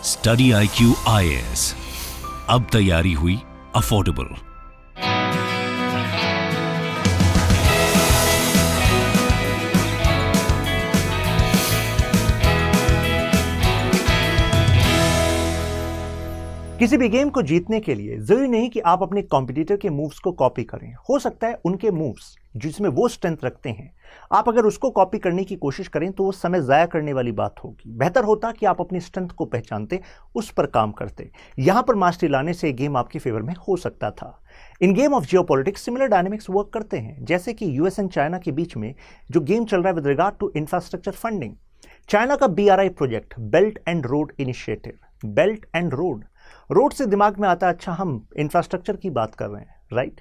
Study IQ IAS, अब तैयारी हुई अफोर्डेबल। किसी भी गेम को जीतने के लिए जरूरी नहीं कि आप अपने कॉम्पिटिटर के मूव्स को कॉपी करें। हो सकता है उनके मूव्स जिसमें वो स्ट्रेंथ रखते हैं, आप अगर उसको कॉपी करने की कोशिश करें तो वो समय ज़ाया करने वाली बात होगी। बेहतर होता कि आप अपनी स्ट्रेंथ को पहचानते, उस पर काम करते। यहां पर मास्टरी लाने से गेम आपके फेवर में हो सकता था। इन game of geopolitics similar dynamics work करते हैं, जैसे कि यूएस एंड चाइना के बीच में जो गेम चल रहा है with regard to infrastructure funding. China का BRI project, belt and road initiative. Belt and road से दिमाग में आता है अच्छा हम इंफ्रास्ट्रक्चर की बात कर रहे हैं, राइट?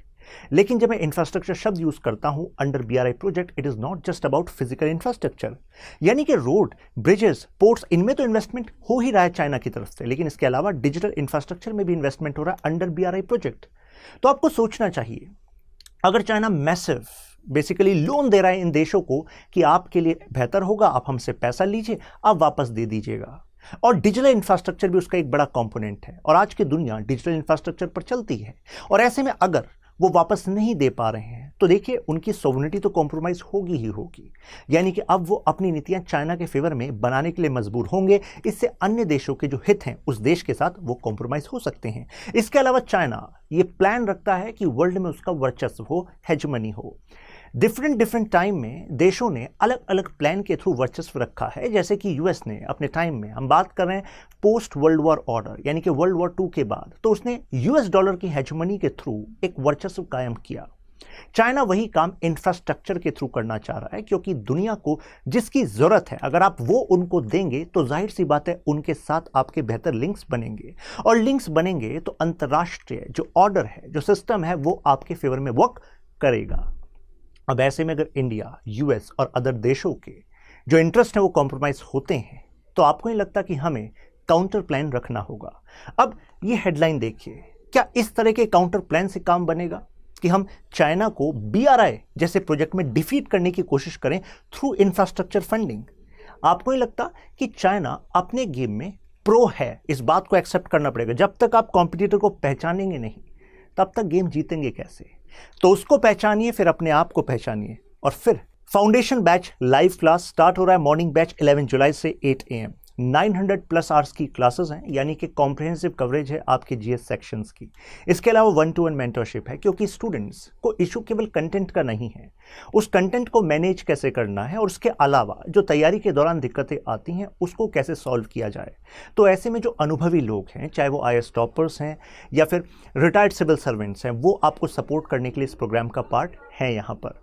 लेकिन जब मैं इंफ्रास्ट्रक्चर शब्द यूज करता हूं under BRI project, it is not just about physical infrastructure. यानी कि रोड, ब्रिजेस, पोर्ट्स, इनमें तो इन्वेस्टमेंट हो ही रहा है चाइना की तरफ से, लेकिन इसके अलावा डिजिटल इंफ्रास्ट्रक्चर में भी इन्वेस्टमेंट हो रहा है अंडर BRI प्रोजेक्ट। तो आपको सोचना चाहिए, अगर चाइना मैसिव बेसिकली लोन दे रहा है इन देशों को कि आपके लिए बेहतर होगा, आप हमसे पैसा लीजिए, आप वापस दे दीजिएगा, और डिजिटल इंफ्रास्ट्रक्चर भी उसका एक बड़ा कंपोनेंट है, और आज की दुनिया डिजिटल इंफ्रास्ट्रक्चर पर चलती है, और ऐसे में अगर वो वापस नहीं दे पा रहे हैं तो देखिए उनकी सॉवरेनिटी तो कॉम्प्रोमाइज होगी ही होगी। यानी कि अब वो अपनी नीतियां चाइना के फेवर में बनाने के लिए मजबूर होंगे। इससे अन्य देशों के जो हित हैं उस देश के साथ वो कॉम्प्रोमाइज हो सकते हैं। इसके अलावा चाइना ये प्लान रखता है कि वर्ल्ड में उसका वर्चस्व हो, हेजमनी हो। डिफरेंट टाइम में देशों ने अलग अलग प्लान के थ्रू वर्चस्व रखा है। जैसे कि यूएस ने अपने टाइम में, हम बात कर रहे हैं पोस्ट वर्ल्ड वॉर ऑर्डर यानी कि वर्ल्ड वॉर 2 के बाद, तो उसने US डॉलर की हेजमनी के थ्रू एक वर्चस्व कायम किया। चाइना वही काम इंफ्रास्ट्रक्चर के थ्रू करना चाह रहा है, क्योंकि दुनिया को जिसकी जरूरत है अगर आप वो उनको देंगे तो जाहिर सी बात है उनके साथ आपके बेहतर लिंक्स बनेंगे, और लिंक्स बनेंगे तो अंतर्राष्ट्रीय जो ऑर्डर है, जो सिस्टम है, वो आपके फेवर में वर्क करेगा। अब ऐसे में अगर इंडिया, US और अदर देशों के जो इंटरेस्ट है वो कॉम्प्रोमाइज होते हैं तो आपको नहीं लगता कि हमें काउंटर प्लान रखना होगा? अब ये हेडलाइन देखिए, क्या इस तरह के काउंटर प्लान से काम बनेगा कि हम चाइना को BRI जैसे प्रोजेक्ट में डिफीट करने की कोशिश करें थ्रू इंफ्रास्ट्रक्चर फंडिंग? आपको नहीं लगता कि चाइना अपने गेम में प्रो है? इस बात को एक्सेप्ट करना पड़ेगा। जब तक आप कॉम्पिटिटर को पहचानेंगे नहीं तब तक गेम जीतेंगे कैसे? तो उसको पहचानिए, फिर अपने आप को पहचानिए, और फिर foundation batch live class start हो रहा है। मॉर्निंग बैच 11 जुलाई से 8 AM, 900+ आवर्स की क्लासेस हैं, यानी कि कॉम्प्रिहेंसिव कवरेज है आपके GS सेक्शंस की। इसके अलावा 1-to-1 मेंटरशिप है, क्योंकि स्टूडेंट्स को इशू केवल कंटेंट का नहीं है, उस कंटेंट को मैनेज कैसे करना है, और उसके अलावा जो तैयारी के दौरान दिक्कतें आती हैं उसको कैसे सॉल्व किया जाए। तो ऐसे में जो अनुभवी लोग हैं, चाहे वो IAS टॉपर्स हैं या फिर रिटायर्ड सिविल सर्वेंट्स हैं, वो आपको सपोर्ट करने के लिए इस प्रोग्राम का पार्ट है। यहाँ पर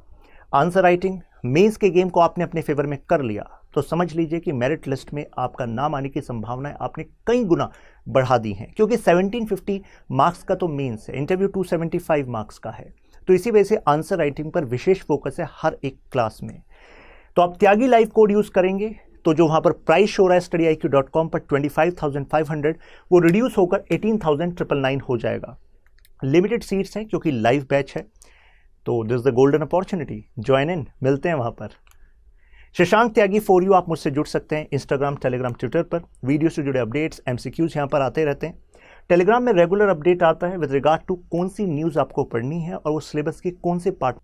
आंसर राइटिंग मेंस के गेम को आपने अपने फेवर में कर लिया तो समझ लीजिए कि मेरिट लिस्ट में आपका नाम आने की संभावनाएं आपने कई गुना बढ़ा दी हैं, क्योंकि 1750 मार्क्स का तो मेंस है, इंटरव्यू 275 मार्क्स का है। तो इसी वजह से आंसर राइटिंग पर विशेष फोकस है हर एक क्लास में। तो आप त्यागी लाइव कोड यूज करेंगे तो जो वहां पर प्राइस शो रहा है studyIQ.com पर 25,500, वो रिड्यूस होकर 18,999 हो जाएगा। लिमिटेड सीट्स हैं क्योंकि लाइव बैच है, तो this the golden opportunity, join in, मिलते हैं वहां पर। शशांक त्यागी फॉर यू आप मुझसे जुड़ सकते हैं इंस्टाग्राम, टेलीग्राम, ट्विटर पर। वीडियो से जुड़े अपडेट्स, MCQs यहाँ पर आते रहते हैं। टेलीग्राम में रेगुलर अपडेट आता है विद रिगार्ड टू कौन सी न्यूज़ आपको पढ़नी है और वो सिलेबस के कौन से पार्ट।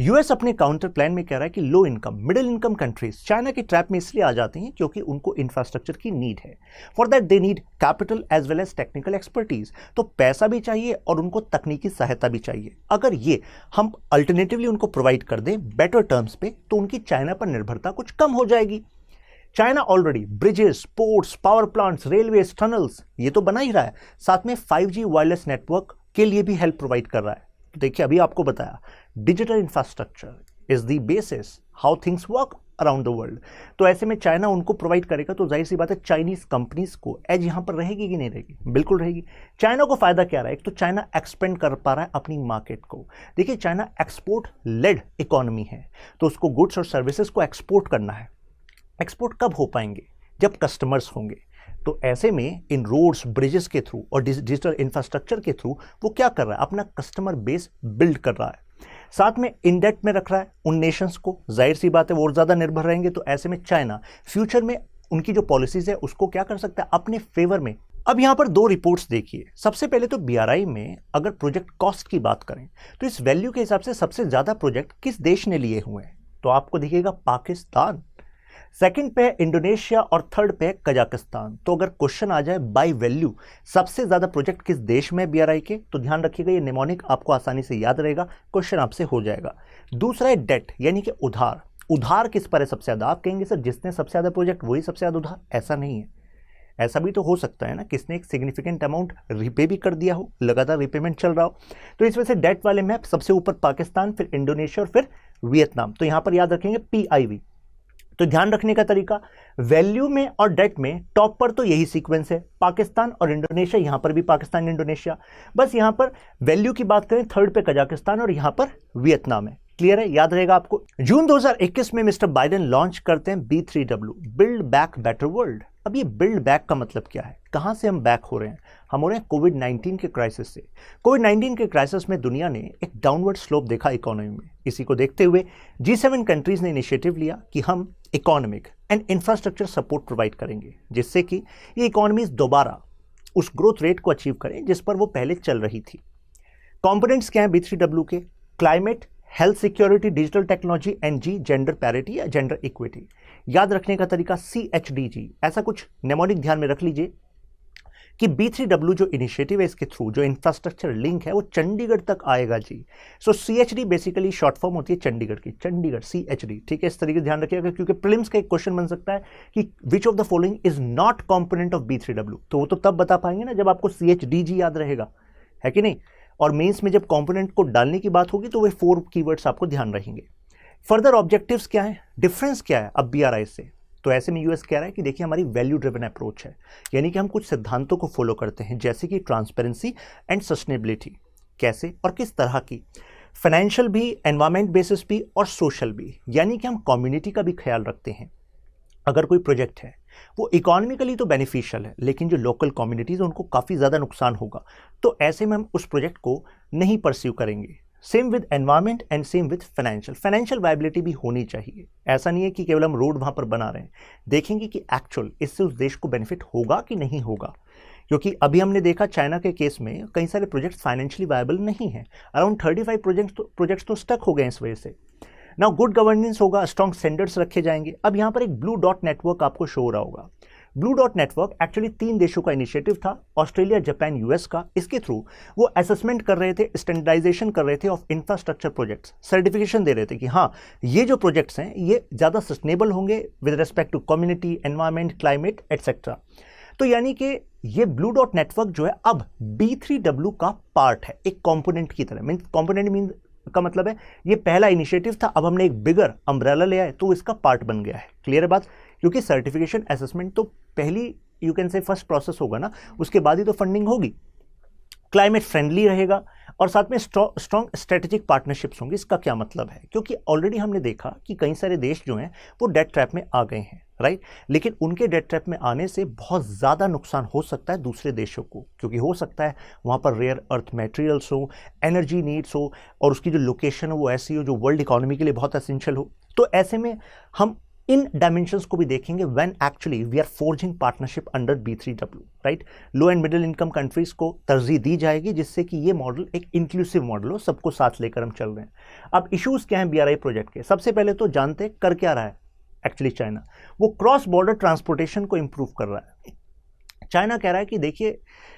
US अपने काउंटर प्लान में कह रहा है कि low income, middle income countries China की ट्रैप में इसलिए आ जाती हैं क्योंकि उनको इंफ्रास्ट्रक्चर की नीड है। For that they need capital as well as technical expertise. तो पैसा भी चाहिए और उनको तकनीकी सहायता भी चाहिए। अगर ये हम अल्टरनेटिवली उनको प्रोवाइड कर दें बेटर टर्म्स पे, तो उनकी चाइना पर निर्भरता कुछ कम हो जाएगी। China already bridges, ports, power plants, railways, tunnels ये तो बना ही रहा है, साथ में 5G वायरलेस नेटवर्क के लिए भी हेल्प प्रोवाइड कर रहा है। तो देखिए अभी आपको बताया, digital infrastructure is the basis how things work around the world. तो ऐसे में चाइना उनको प्रोवाइड करेगा, तो जाहिर सी बात है चाइनीज कंपनीज को एज यहां पर रहेगी कि नहीं रहेगी? बिल्कुल रहेगी। चाइना को फायदा क्या रहा है? एक तो चाइना एक्सपेंड कर पा रहा है अपनी मार्केट को। देखिए चाइना एक्सपोर्ट लेड इकोनॉमी है, तो उसको गुड्स और सर्विसेज को एक्सपोर्ट करना है। एक्सपोर्ट कब हो पाएंगे? जब कस्टमर्स होंगे। तो ऐसे में इन रोड्स, ब्रिजेस के थ्रू और डिजिटल इंफ्रास्ट्रक्चर के थ्रू वो क्या कर रहा है? अपना कस्टमर बेस बिल्ड कर रहा है। साथ में इंडेट में रख रहा है उन नेशंस को। जाहिर सी बात है वो और ज़्यादा निर्भर रहेंगे। तो ऐसे में चाइना फ्यूचर में उनकी जो पॉलिसीज है उसको क्या कर सकता है अपने फेवर में। अब यहां पर दो रिपोर्ट्स देखिए। सबसे पहले तो बीआरआई में अगर प्रोजेक्ट कॉस्ट की बात करें तो इस वैल्यू के हिसाब से सबसे ज्यादा प्रोजेक्ट किस देश ने लिए हुए हैं, तो आपको दिखेगा पाकिस्तान, सेकंड पे है इंडोनेशिया और थर्ड पे है कजाकिस्तान। तो अगर क्वेश्चन आ जाए बाय वैल्यू सबसे ज्यादा प्रोजेक्ट किस देश में बीआरआई के, तो ध्यान रखिएगा ये निमोनिक आपको आसानी से याद रहेगा, क्वेश्चन आपसे हो जाएगा। दूसरा है डेट यानी कि उधार। उधार किस पर है सबसे ज्यादा? आप कहेंगे सर जिसने सबसे ज्यादा प्रोजेक्ट वही सबसे ज्यादा उधार, ऐसा नहीं है। ऐसा भी तो हो सकता है ना, किसने एक सिग्निफिकेंट अमाउंट रिपे भी कर दिया हो, लगातार रिपेमेंट चल रहा हो। तो इस वजह से डेट वाले में सबसे ऊपर पाकिस्तान, फिर इंडोनेशिया और फिर वियतनाम। तो यहां पर याद रखेंगे PIV। तो ध्यान रखने का तरीका, वैल्यू में और डेट में टॉप पर तो यही सीक्वेंस है, पाकिस्तान और इंडोनेशिया, यहां पर भी पाकिस्तान इंडोनेशिया। बस यहां पर वैल्यू की बात करें थर्ड पे कजाकिस्तान और यहां पर वियतनाम है। क्लियर है, याद रहेगा आपको। जून 2021 में मिस्टर बाइडेन लॉन्च करते हैं B3W, build back better world. अब ये बिल्ड बैक का मतलब क्या है, कहां से हम बैक हो रहे हैं? हम हो रहे हैं कोविड-19 के क्राइसिस से। कोविड-19 के क्राइसिस में दुनिया ने एक डाउनवर्ड स्लोप देखा इकोनॉमी में। इसी को देखते हुए G7 कंट्रीज ने इनिशिएटिव लिया कि हम economic and infrastructure support provide करेंगे, जिससे कि ये इकोनॉमीज दोबारा उस ग्रोथ रेट को अचीव करें जिस पर वो पहले चल रही थी। कंपोनेंट्स क्या हैं B3W के? Climate, health security, digital technology and G gender parity या जेंडर इक्विटी। याद रखने का तरीका CHDG, ऐसा कुछ नेमोनिक ध्यान में रख लीजिए कि B3W जो इनिशिएटिव है इसके थ्रू जो इंफ्रास्ट्रक्चर लिंक है वो चंडीगढ़ तक आएगा जी। सो CHD बेसिकली शॉर्ट फॉर्म होती है चंडीगढ़ की, चंडीगढ़ CHD, ठीक है। इस तरीके से ध्यान रखिएगा क्योंकि प्रीलिम्स का एक क्वेश्चन बन सकता है कि which of the following is not component of B3W, तो वो तो तब बता पाएंगे ना जब आपको CHDG याद रहेगा, है कि नहीं। और मेंस में जब कंपोनेंट को डालने की बात होगी तो वे 4 कीवर्ड्स आपको ध्यान रहेंगे। फर्दर ऑब्जेक्टिव्स क्या है, डिफरेंस क्या है अब बीआरआई से? तो ऐसे में यूएस कह रहा है कि देखिए हमारी वैल्यू ड्रिवन अप्रोच है, यानी कि हम कुछ सिद्धांतों को फॉलो करते हैं जैसे कि ट्रांसपेरेंसी एंड सस्टेनेबिलिटी। कैसे और किस तरह की? फाइनेंशियल भी, एनवायरमेंट बेसिस भी और सोशल भी, यानी कि हम कम्युनिटी का भी ख्याल रखते हैं। अगर कोई प्रोजेक्ट है वो इकोनॉमिकली तो बेनिफिशियल है लेकिन जो लोकल कम्युनिटीज है उनको काफ़ी ज़्यादा नुकसान होगा, तो ऐसे में हम उस प्रोजेक्ट को नहीं परस्यू करेंगे। Same with environment and same with financial viability भी होनी चाहिए। ऐसा नहीं है कि केवल हम रोड वहाँ पर बना रहे हैं, देखेंगे कि एक्चुअल इससे उस देश को बेनिफिट होगा कि नहीं होगा। क्योंकि अभी हमने देखा चाइना के केस में कई सारे प्रोजेक्ट्स फाइनेंशियली वायबल नहीं है, अराउंड 35 प्रोजेक्ट्स तो स्टक हो गए इस वजह से। नाउ गुड गवर्नेंस होगा, स्ट्रॉन्ग स्टैंडर्ड्स रखे जाएंगे। अब यहाँ पर एक ब्लू डॉट नेटवर्क आपको शो हो रहा होगा। ब्लू डॉट नेटवर्क एक्चुअली 3 देशों का इनिशिएटिव था, ऑस्ट्रेलिया, जापान, यूएस का। इसके थ्रू वो असेसमेंट कर रहे थे, स्टैंडर्डाइजेशन कर रहे थे ऑफ इंफ्रास्ट्रक्चर प्रोजेक्ट्स, सर्टिफिकेशन दे रहे थे कि हाँ ये जो प्रोजेक्ट्स हैं ये ज़्यादा सस्टेनेबल होंगे with respect to community, environment, climate etcetera. तो यानी कि ये ब्लू डॉट नेटवर्क जो है अब B3W का पार्ट है, एक कंपोनेंट की तरह। मीन कंपोनेंट मीन का मतलब है ये पहला इनिशिएटिव था, अब हमने एक बिगर अम्ब्रेला लिया है तो इसका पार्ट बन गया है। क्लियर है बात? क्योंकि सर्टिफिकेशन असेसमेंट तो पहली you can say first process होगा ना, उसके बाद ही तो फंडिंग होगी। क्लाइमेट फ्रेंडली रहेगा और साथ में स्ट्रॉन्ग स्ट्रेटेजिक पार्टनरशिप्स होंगी। इसका क्या मतलब है? क्योंकि ऑलरेडी हमने देखा कि कई सारे देश जो हैं वो डेट ट्रैप में आ गए हैं, राइट। लेकिन उनके डेट ट्रैप में आने से बहुत ज़्यादा नुकसान हो सकता है दूसरे देशों को, क्योंकि हो सकता है वहाँ पर रेयर अर्थ मटेरियल्स हो, एनर्जी नीड्स हो और उसकी जो लोकेशन हो वो ऐसी हो जो वर्ल्ड इकोनॉमी के लिए बहुत एसेंशियल हो। तो ऐसे में हम इन डायमेंशंस को भी देखेंगे when actually we are forging partnership under B3W, right. Low and middle income countries को तरजीह दी जाएगी जिससे कि ये मॉडल एक इंक्लूसिव मॉडल हो, सबको साथ लेकर हम चल रहे हैं। अब इश्यूज क्या हैं बीआरआई प्रोजेक्ट के? सबसे पहले तो जानते हैं कर क्या रहा है एक्चुअली चाइना, वो क्रॉस बॉर्डर ट्रांसपोर्टेशन को इंप्रूव कर रहा है। चाइना कह रहा है कि देखिए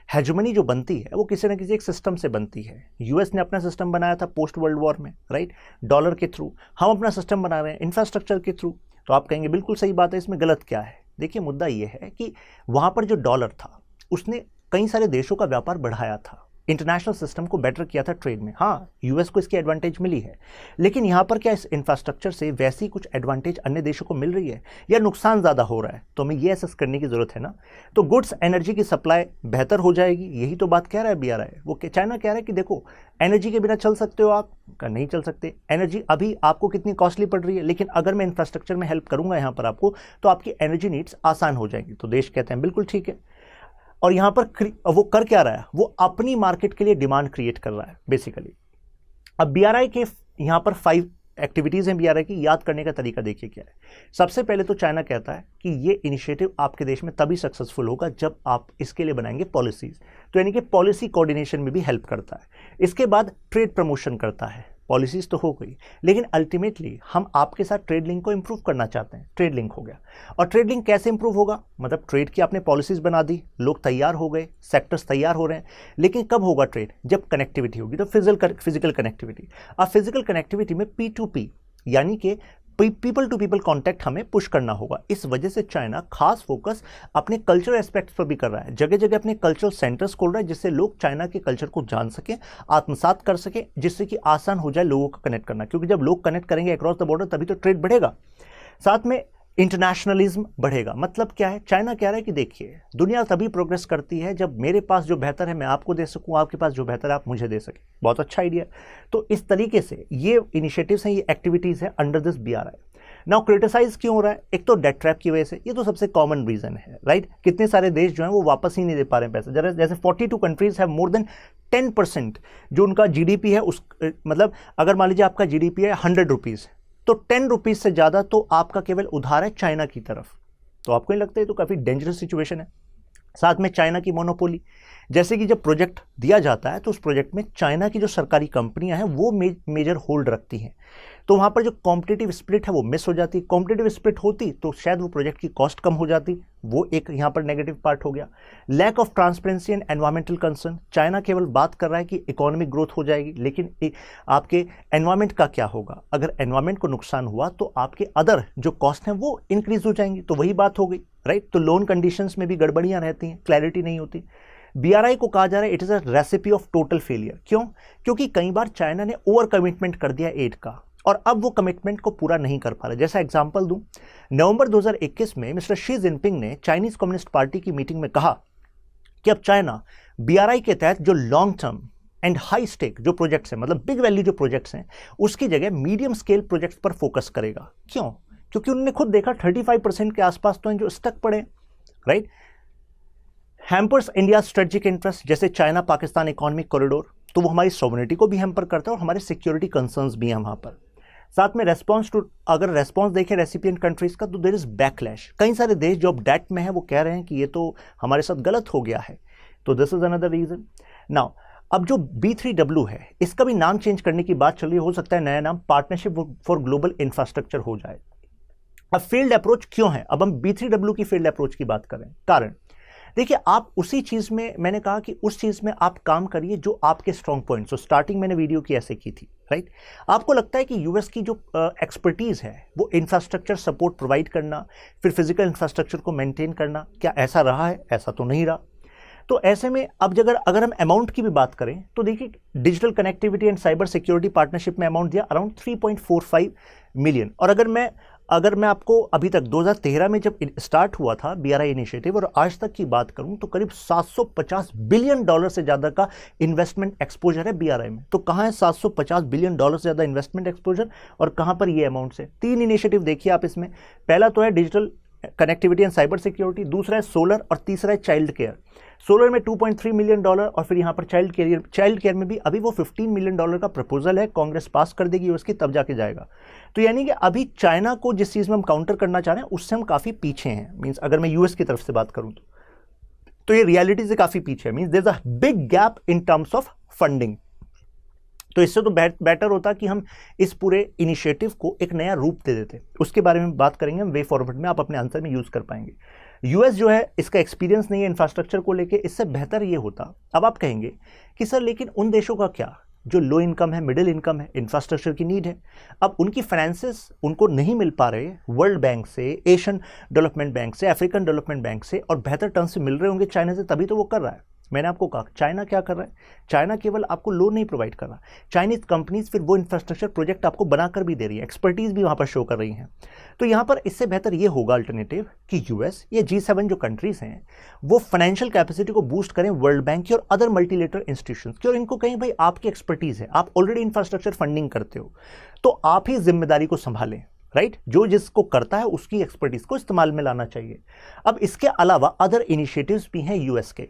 हेजमनी जो बनती है वो किसी न किसी एक सिस्टम से बनती है। यूएस ने अपना सिस्टम बनाया था पोस्ट वर्ल्ड वॉर में, राइट, डॉलर के थ्रू। हम अपना सिस्टम बना रहे हैं इंफ्रास्ट्रक्चर के थ्रू। तो आप कहेंगे बिल्कुल सही बात है, इसमें गलत क्या है? देखिए मुद्दा ये है कि वहाँ पर जो डॉलर था उसने कई सारे देशों का व्यापार बढ़ाया था, इंटरनेशनल सिस्टम को बेटर किया था ट्रेड में। हाँ, यूएस को इसकी एडवांटेज मिली है, लेकिन यहाँ पर क्या इस इंफ्रास्ट्रक्चर से वैसी कुछ एडवांटेज अन्य देशों को मिल रही है या नुकसान ज़्यादा हो रहा है? तो हमें ये असेस करने की ज़रूरत है ना। तो गुड्स एनर्जी की सप्लाई बेहतर हो जाएगी, यही तो बात कह रहा है बीआरआई। वो चाइना कह रहा है कि देखो एनर्जी के बिना चल सकते हो आप, नहीं चल सकते। एनर्जी अभी आपको कितनी कॉस्टली पड़ रही है, लेकिन अगर मैं इंफ्रास्ट्रक्चर में हेल्प करूँगा यहाँ पर आपको तो आपकी एनर्जी नीड्स आसान हो जाएंगी। तो देश कहते हैं बिल्कुल ठीक है। और यहाँ पर वो कर क्या रहा है? वो अपनी मार्केट के लिए डिमांड क्रिएट कर रहा है बेसिकली। अब बीआरआई के यहाँ पर 5 एक्टिविटीज़ हैं बीआरआई की, याद करने का तरीका देखिए क्या है। सबसे पहले तो चाइना कहता है कि ये इनिशिएटिव आपके देश में तभी सक्सेसफुल होगा जब आप इसके लिए बनाएंगे पॉलिसीज़, तो यानी कि पॉलिसी कोऑर्डिनेशन में भी हेल्प करता है। इसके बाद ट्रेड प्रमोशन करता है। पॉलिसीज़ तो हो गई, लेकिन अल्टीमेटली हम आपके साथ ट्रेड लिंक को इंप्रूव करना चाहते हैं। ट्रेड लिंक हो गया, और ट्रेड लिंक कैसे इंप्रूव होगा, मतलब ट्रेड की आपने पॉलिसीज़ बना दी, लोग तैयार हो गए, सेक्टर्स तैयार हो रहे हैं, लेकिन कब होगा ट्रेड, जब कनेक्टिविटी होगी, तो फिजिकल कनेक्टिविटी। अब फिजिकल कनेक्टिविटी में P2P यानी कि पीपल टू पीपल कॉन्टैक्ट हमें पुश करना होगा। इस वजह से चाइना खास फोकस अपने कल्चरल एस्पेक्ट्स पर भी कर रहा है, जगह जगह अपने कल्चरल सेंटर्स खोल रहा है, जिससे लोग चाइना के कल्चर को जान सकें, आत्मसात कर सकें, जिससे कि आसान हो जाए लोगों को कनेक्ट करना, क्योंकि जब लोग कनेक्ट करेंगे अक्रॉस द बॉर्डर तभी तो ट्रेड बढ़ेगा, साथ में इंटरनेशनलिज्म बढ़ेगा। मतलब क्या है, चाइना कह रहा है कि देखिए दुनिया तभी प्रोग्रेस करती है जब मेरे पास जो बेहतर है मैं आपको दे सकूं, आपके पास जो बेहतर है आप मुझे दे सकें। बहुत अच्छा आइडिया। तो इस तरीके से ये इनिशिएटिव्स हैं, ये एक्टिविटीज़ हैं under this BRI. Now criticise क्यों हो रहा है, एक तो डेट ट्रैप की वजह से, ये तो सबसे कॉमन रीजन है, राइट। कितने सारे देश जो हैं वो वापस ही नहीं दे पा रहे हैं पैसे। जैसे 42 कंट्रीज हैव मोर देन 10% जो उनका जीडीपी है, उस मतलब अगर मान लीजिए आपका जीडीपी है 100 रुपीज़, तो 10 रुपीज़ से ज़्यादा तो आपका केवल उधार है चाइना की तरफ। तो आपको नहीं लगता है तो काफ़ी डेंजरस सिचुएशन है। साथ में चाइना की मोनोपोली, जैसे कि जब प्रोजेक्ट दिया जाता है तो उस प्रोजेक्ट में चाइना की जो सरकारी कंपनियां हैं वो मेजर होल्ड रखती हैं, तो वहाँ पर जो कॉम्पिटिटिव स्प्लिट है वो मिस हो जाती। कॉम्पिटिटिव स्प्लिट होती तो शायद वो प्रोजेक्ट की कॉस्ट कम हो जाती, वो एक यहाँ पर नेगेटिव पार्ट हो गया। Lack of transparency and environmental concern, China केवल बात कर रहा है कि इकोनॉमिक ग्रोथ हो जाएगी, लेकिन आपके एनवायरमेंट का क्या होगा। अगर एनवायरमेंट को नुकसान हुआ तो आपके अदर जो कॉस्ट हैं वो इंक्रीज हो जाएंगी, तो वही बात हो गई, राइट। तो लोन कंडीशंस में भी गड़बड़ियाँ रहती हैं, क्लैरिटी नहीं होती। बीआरआई को कहा जा रहा है it is a recipe of total failure. क्यों? क्योंकि कई बार चाइना ने ओवर कमिटमेंट कर दिया एड का, और अब वो कमिटमेंट को पूरा नहीं कर पा रहा। जैसा एग्जांपल दूं, नवंबर 2021 में मिस्टर शी जिनपिंग ने चाइनीज कम्युनिस्ट पार्टी की मीटिंग में कहा कि अब चाइना बीआरआई के तहत जो long term and high stake जो प्रोजेक्ट्स हैं, मतलब बिग वैल्यू जो प्रोजेक्ट्स हैं, उसकी जगह मीडियम स्केल प्रोजेक्ट्स पर फोकस करेगा। क्यों? क्योंकि उन्होंने खुद देखा 35% के आसपास तो हैं जो स्टक पड़े, right. Hampers India strategic interest, जैसे चाइना पाकिस्तान इकोनॉमिक कॉरिडोर, तो वो हमारी सॉवरेनिटी को भी हैम्पर करता है और हमारे सिक्योरिटी कंसर्न्स भी हैं वहाँ पर। साथ में रेस्पॉन्स टू, अगर रेस्पॉन्स देखें रेसिपिएंट कंट्रीज का, तो देयर इज बैकलैश। कई सारे देश जो अब डेट में है वो कह रहे हैं कि ये तो हमारे साथ गलत हो गया है, तो this is another reason. Now अब जो B3W है इसका भी नाम चेंज करने की बात चल रही है, हो सकता है नया नाम पार्टनरशिप फॉर ग्लोबल इंफ्रास्ट्रक्चर हो जाए। अब फील्ड अप्रोच क्यों है, अब हम B3W की फील्ड अप्रोच की बात करें, कारण देखिए आप उसी चीज में, मैंने कहा कि उस चीज में आप काम करिए जो आपके स्ट्रॉन्ग पॉइंट्स। तो स्टार्टिंग मैंने वीडियो की ऐसे की थी, राइट। आपको लगता है कि यूएस की जो एक्सपर्टीज है वो इंफ्रास्ट्रक्चर सपोर्ट प्रोवाइड करना, फिर फिजिकल इंफ्रास्ट्रक्चर को मेंटेन करना, क्या ऐसा रहा है? ऐसा तो नहीं रहा। तो ऐसे में अब अगर हम अमाउंट की भी बात करें तो देखिए digital connectivity and cyber security partnership में अमाउंट दिया अराउंड 3.45 मिलियन। और अगर मैं आपको अभी तक 2013 में जब स्टार्ट हुआ था बीआरआई इनिशिएटिव और आज तक की बात करूं तो करीब 750 बिलियन डॉलर से ज़्यादा का इन्वेस्टमेंट एक्सपोजर है बीआरआई में। तो कहाँ है 750 बिलियन डॉलर से ज़्यादा इन्वेस्टमेंट एक्सपोजर और कहाँ पर ये अमाउंट है? 3 इनिशिएटिव देखिए आप इसमें। पहला तो है digital connectivity and cyber security, दूसरा है सोलर और तीसरा है चाइल्ड केयर। सोलर में 2.3 मिलियन डॉलर और फिर यहाँ पर चाइल्ड केयर में भी अभी वो 15 मिलियन डॉलर का प्रपोजल है, कांग्रेस पास कर देगी उसकी तब जाके जाएगा। तो यानी कि अभी चाइना को जिस चीज़ में हम काउंटर करना चाह रहे हैं उससे हम काफ़ी पीछे हैं। मीन्स अगर मैं यूएस की तरफ से बात करूँ तो ये रियलिटी से काफ़ी पीछे है। Means there is a big gap in terms of funding. तो इससे तो बेटर होता कि हम इस पूरे इनिशिएटिव को एक नया रूप दे देते। उसके बारे में बात करेंगे हम वे फॉरवर्ड में, आप अपने आंसर में यूज़ कर पाएंगे। यूएस जो है इसका एक्सपीरियंस नहीं है इंफ्रास्ट्रक्चर को लेके, इससे बेहतर ये होता। अब आप कहेंगे कि सर लेकिन उन देशों का क्या जो लो इनकम है, मिडिल इनकम है, इंफ्रास्ट्रक्चर की नीड है। अब उनकी फाइनेंसेस उनको नहीं मिल पा रहे वर्ल्ड बैंक से, एशियन डेवलपमेंट बैंक से, अफ्रीकन डेवलपमेंट बैंक से, और बेहतर टर्म्स से मिल रहे होंगे चाइना से, तभी तो वो कर रहा है। मैंने आपको कहा चाइना क्या कर रहा है, चाइना केवल आपको लोन नहीं प्रोवाइड कर रहा, चाइनीज कंपनीज फिर वो इंफ्रास्ट्रक्चर प्रोजेक्ट आपको बनाकर भी दे रही है, एक्सपर्टीज भी वहाँ पर शो कर रही हैं। तो यहाँ पर इससे बेहतर ये होगा अल्टरनेटिव कि यूएस या G7 जो कंट्रीज हैं वो फाइनेंशियल कैपेसिटी को बूस्ट करें वर्ल्ड बैंक की और अदर मल्टीलेटरल इंस्टीट्यूशंस की, और इनको कहें भाई आपकी एक्सपर्टीज है, आप ऑलरेडी इंफ्रास्ट्रक्चर फंडिंग करते हो तो आप ही जिम्मेदारी को संभालें, राइट। जो जिसको करता है उसकी एक्सपर्टीज को इस्तेमाल में लाना चाहिए। अब इसके अलावा अदर इनिशिएटिव्स भी हैं यूएस के।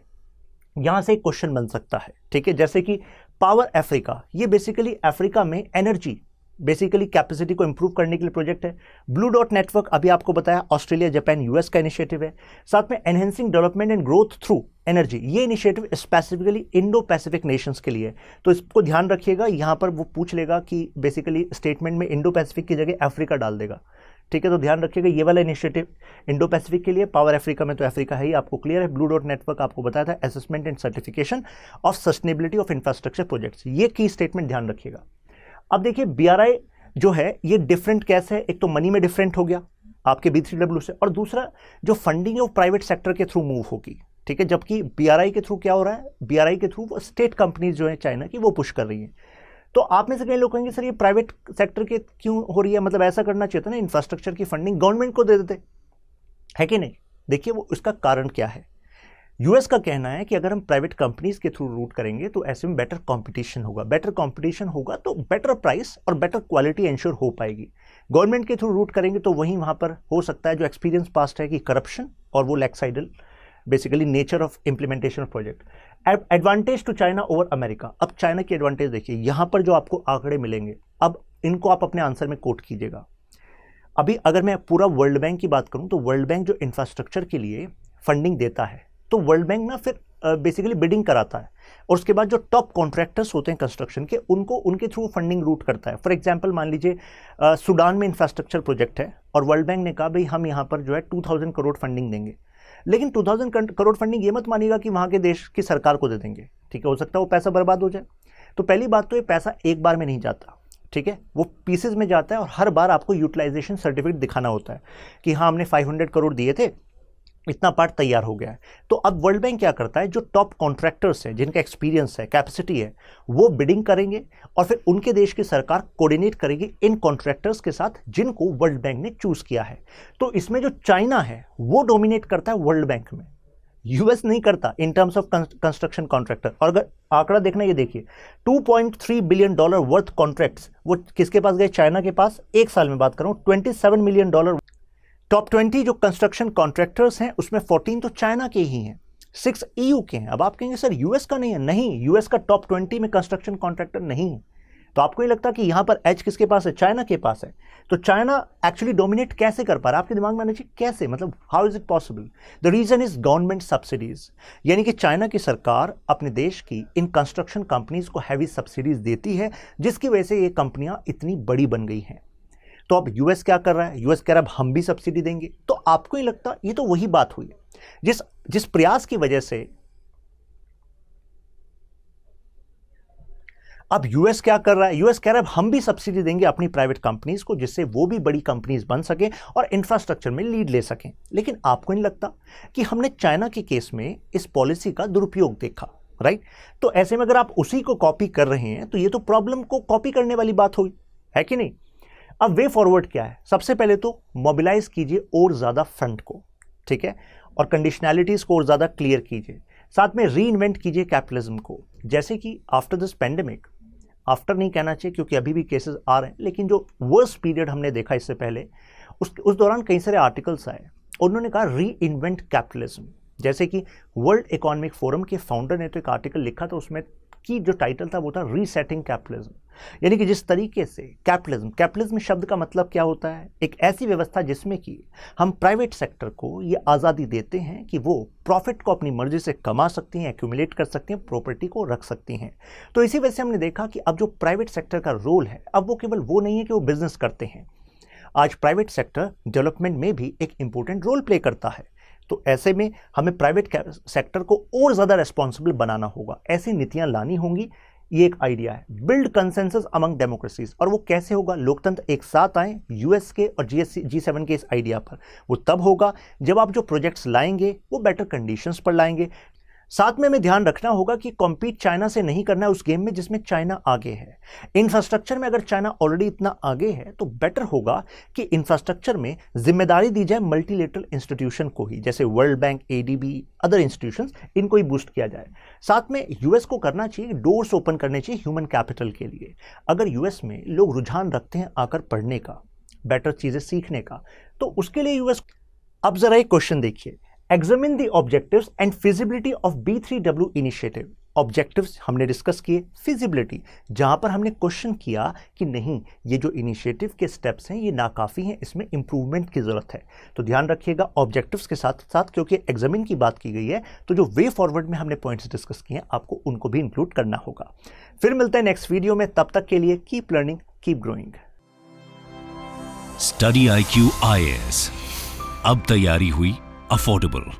यहां से एक क्वेश्चन बन सकता है, ठीक है, जैसे कि पावर अफ्रीका, ये बेसिकली अफ्रीका में एनर्जी बेसिकली कैपेसिटी को इंप्रूव करने के लिए प्रोजेक्ट है। ब्लू डॉट नेटवर्क अभी आपको बताया, ऑस्ट्रेलिया, जापान, यूएस का इनिशिएटिव है। साथ में enhancing development and growth through energy, ये initiative specifically Indo Pacific nations के लिए। तो इसको ध्यान रखिएगा, यहाँ पर वो पूछ लेगा कि बेसिकली स्टेटमेंट में इंडो पैसिफिक की जगह अफ्रीका डाल देगा, ठीक है। तो ध्यान रखिएगा ये वाला इनिशिएटिव इंडो पैसिफिक के लिए, पावर अफ्रीका में तो अफ्रीका है ही, आपको क्लियर है। ब्लू डॉट नेटवर्क आपको बताया था assessment and certification of sustainability of infrastructure projects, ये की स्टेटमेंट ध्यान रखिएगा। अब देखिए बीआरआई जो है ये डिफरेंट कैसे है, एक तो मनी में डिफरेंट हो गया आपके B3W से, और दूसरा जो फंडिंग है वो प्राइवेट सेक्टर के थ्रू मूव होगी, ठीक है। जबकि बीआरआई के थ्रू क्या हो रहा है, बीआरआई के थ्रू वो स्टेट कंपनीज जो है चाइना की वो पुश कर रही है। तो आप में से कई लोग कहेंगे सर ये प्राइवेट सेक्टर के क्यों हो रही है, मतलब ऐसा करना चाहिए था ना, इंफ्रास्ट्रक्चर की फंडिंग गवर्नमेंट को दे देते, है कि नहीं। देखिए वो उसका कारण क्या है, यूएस का कहना है कि अगर हम प्राइवेट कंपनीज के थ्रू रूट करेंगे तो ऐसे में बेटर कंपटीशन होगा, बेटर कंपटीशन होगा तो बेटर प्राइस और बेटर क्वालिटी इंश्योर हो पाएगी। गवर्नमेंट के थ्रू रूट करेंगे तो वहीं वहाँ पर हो सकता है जो एक्सपीरियंस पास्ट है कि करप्शन और वो lackadaisical basically nature of implementation of project. Advantage to China over America, अब चाइना की एडवांटेज देखिए, यहाँ पर जो आपको आंकड़े मिलेंगे, अब इनको आप अपने आंसर में कोट कीजिएगा। अभी अगर मैं पूरा वर्ल्ड बैंक की बात करूँ तो वर्ल्ड बैंक जो इंफ्रास्ट्रक्चर के लिए फंडिंग देता है तो वर्ल्ड बैंक ना फिर बेसिकली बिडिंग कराता है और उसके बाद जो टॉप कॉन्ट्रैक्टर्स होते हैं कंस्ट्रक्शन के उनको उनके थ्रू फंडिंग रूट करता है। फॉर एग्जांपल मान लीजिए सूडान में इंफ्रास्ट्रक्चर प्रोजेक्ट है और वर्ल्ड बैंक ने कहा भाई हम यहाँ पर जो है 2000 करोड़ फंडिंग देंगे, लेकिन 2000 करोड़ फंडिंग ये मत मानिएगा कि वहाँ के देश की सरकार को दे देंगे, ठीक है। हो सकता है वो पैसा बर्बाद हो जाए। तो पहली बात तो ये पैसा एक बार में नहीं जाता, ठीक है, वो पीसेज में जाता है और हर बार आपको यूटिलाइजेशन सर्टिफिकेट दिखाना होता है कि हाँ हमने 500 करोड़ दिए थे, इतना पार्ट तैयार हो गया है। तो अब वर्ल्ड बैंक क्या करता है, जो टॉप कॉन्ट्रैक्टर्स हैं जिनका एक्सपीरियंस है, कैपेसिटी है, वो बिडिंग करेंगे और फिर उनके देश की सरकार कोऑर्डिनेट करेगी इन कॉन्ट्रैक्टर्स के साथ जिनको वर्ल्ड बैंक ने चूज किया है। तो इसमें जो चाइना है वो डोमिनेट करता है वर्ल्ड बैंक में, यूएस नहीं करता इन टर्म्स ऑफ कंस्ट्रक्शन कॉन्ट्रैक्टर। और अगर आंकड़ा देखना, ये देखिए $2.3 बिलियन वर्थ कॉन्ट्रैक्ट्स वो किसके पास गए, चाइना के पास। एक साल में बात कर रहा हूं, $27 मिलियन। टॉप 20 जो कंस्ट्रक्शन कॉन्ट्रैक्टर्स हैं उसमें 14 तो चाइना के ही हैं, 6 ईयू के हैं। अब आप कहेंगे सर यूएस का नहीं है, नहीं, यूएस का टॉप 20 में कंस्ट्रक्शन कॉन्ट्रैक्टर नहीं है। तो आपको ये लगता कि यहां पर एज किसके पास है, चाइना के पास है। तो चाइना एक्चुअली डोमिनेट कैसे कर पा रहा है, आपके दिमाग में आना चाहिए कैसे, मतलब how is it possible. The reason is government subsidies, यानी कि चाइना की सरकार अपने देश की इन कंस्ट्रक्शन कंपनीज को हैवी सब्सिडीज देती है, जिसकी वजह से ये कंपनियां इतनी बड़ी बन गई हैं। तो अब यूएस क्या कर रहा है, यूएस कह रहा है हम भी सब्सिडी देंगे। तो आपको ही लगता ये तो वही बात हुई है जिस प्रयास की वजह से अब यूएस क्या कर रहा है, यूएस कह रहा है हम भी सब्सिडी देंगे अपनी प्राइवेट कंपनीज को, जिससे वो भी बड़ी कंपनीज बन सके और इंफ्रास्ट्रक्चर में लीड ले सकें। लेकिन आपको नहीं लगता कि हमने चाइना के केस में इस पॉलिसी का दुरुपयोग देखा, राइट। तो ऐसे में अगर आप उसी को कॉपी कर रहे हैं तो ये तो प्रॉब्लम को कॉपी करने वाली बात हुई, है कि नहीं। अब वे फॉरवर्ड क्या है, सबसे पहले तो मोबिलाइज कीजिए और ज़्यादा फंड को, ठीक है, और कंडीशनैलिटीज़ को और ज़्यादा क्लियर कीजिए। साथ में री इन्वेंट कीजिए कैपिटलिज्म को, जैसे कि आफ्टर दिस पेंडेमिक, आफ्टर नहीं कहना चाहिए क्योंकि अभी भी केसेस आ रहे हैं, लेकिन जो वर्स्ट पीरियड हमने देखा इससे पहले उस दौरान कई सारे आर्टिकल्स आए, उन्होंने कहा री इन्वेंट कैपिटलिज्म। जैसे कि वर्ल्ड इकोनॉमिक फोरम के फाउंडर ने तो एक आर्टिकल लिखा था, उसमें की जो टाइटल था वो था रीसेटिंग कैपिटलिज्म। यानी कि जिस तरीके से कैपिटलिज्म शब्द का मतलब क्या होता है, एक ऐसी व्यवस्था जिसमें कि हम प्राइवेट सेक्टर को ये आज़ादी देते हैं कि वो प्रॉफिट को अपनी मर्जी से कमा सकती हैं, एक्यूमुलेट कर सकती हैं, प्रॉपर्टी को रख सकती हैं। तो इसी वजह से हमने देखा कि अब जो प्राइवेट सेक्टर का रोल है, अब वो केवल वो नहीं है कि वो बिजनेस करते हैं, आज प्राइवेट सेक्टर डेवलपमेंट में भी एक इंपॉर्टेंट रोल प्ले करता है। तो ऐसे में हमें प्राइवेट सेक्टर को और ज़्यादा रेस्पॉन्सिबल बनाना होगा, ऐसी नीतियां लानी होंगी। ये एक आइडिया है, बिल्ड कंसेंसस अमंग डेमोक्रेसीज। और वो कैसे होगा, लोकतंत्र एक साथ आए यूएस के और G7 के इस आइडिया पर। वो तब होगा जब आप जो प्रोजेक्ट्स लाएंगे वो बेटर कंडीशंस पर लाएंगे। साथ में हमें ध्यान रखना होगा कि कॉम्पीट चाइना से नहीं करना है उस गेम में जिसमें चाइना आगे है। इंफ्रास्ट्रक्चर में अगर चाइना ऑलरेडी इतना आगे है तो बेटर होगा कि इंफ्रास्ट्रक्चर में जिम्मेदारी दी जाए मल्टीलेटरल इंस्टीट्यूशन को ही, जैसे world bank, ADB, other institutions, इनको ही बूस्ट किया जाए। साथ में यूएस को करना चाहिए, डोर्स ओपन करने चाहिए ह्यूमन कैपिटल के लिए। अगर यूएस में लोग रुझान रखते हैं आकर पढ़ने का, बेटर चीज़ें सीखने का, तो उसके लिए यूएस। अब जरा एक क्वेश्चन देखिए, Examine the objectives and feasibility of B3W initiative. Objectives हमने डिस्कस किए, फिजिबिलिटी जहां पर हमने क्वेश्चन किया कि नहीं ये जो इनिशिएटिव के स्टेप्स हैं ये नाकाफ़ी हैं, इसमें इंप्रूवमेंट की ज़रूरत है। तो ध्यान रखिएगा ऑब्जेक्टिव्स के साथ साथ, क्योंकि एग्जामिन की बात की गई है तो जो वे फॉरवर्ड में हमने पॉइंट्स डिस्कस किए हैं आपको उनको भी इंक्लूड करना होगा। फिर मिलते हैं नेक्स्ट वीडियो में, तब तक के लिए keep learning keep growing. Study IQ IAS अब तैयारी हुई अफोर्डेबल।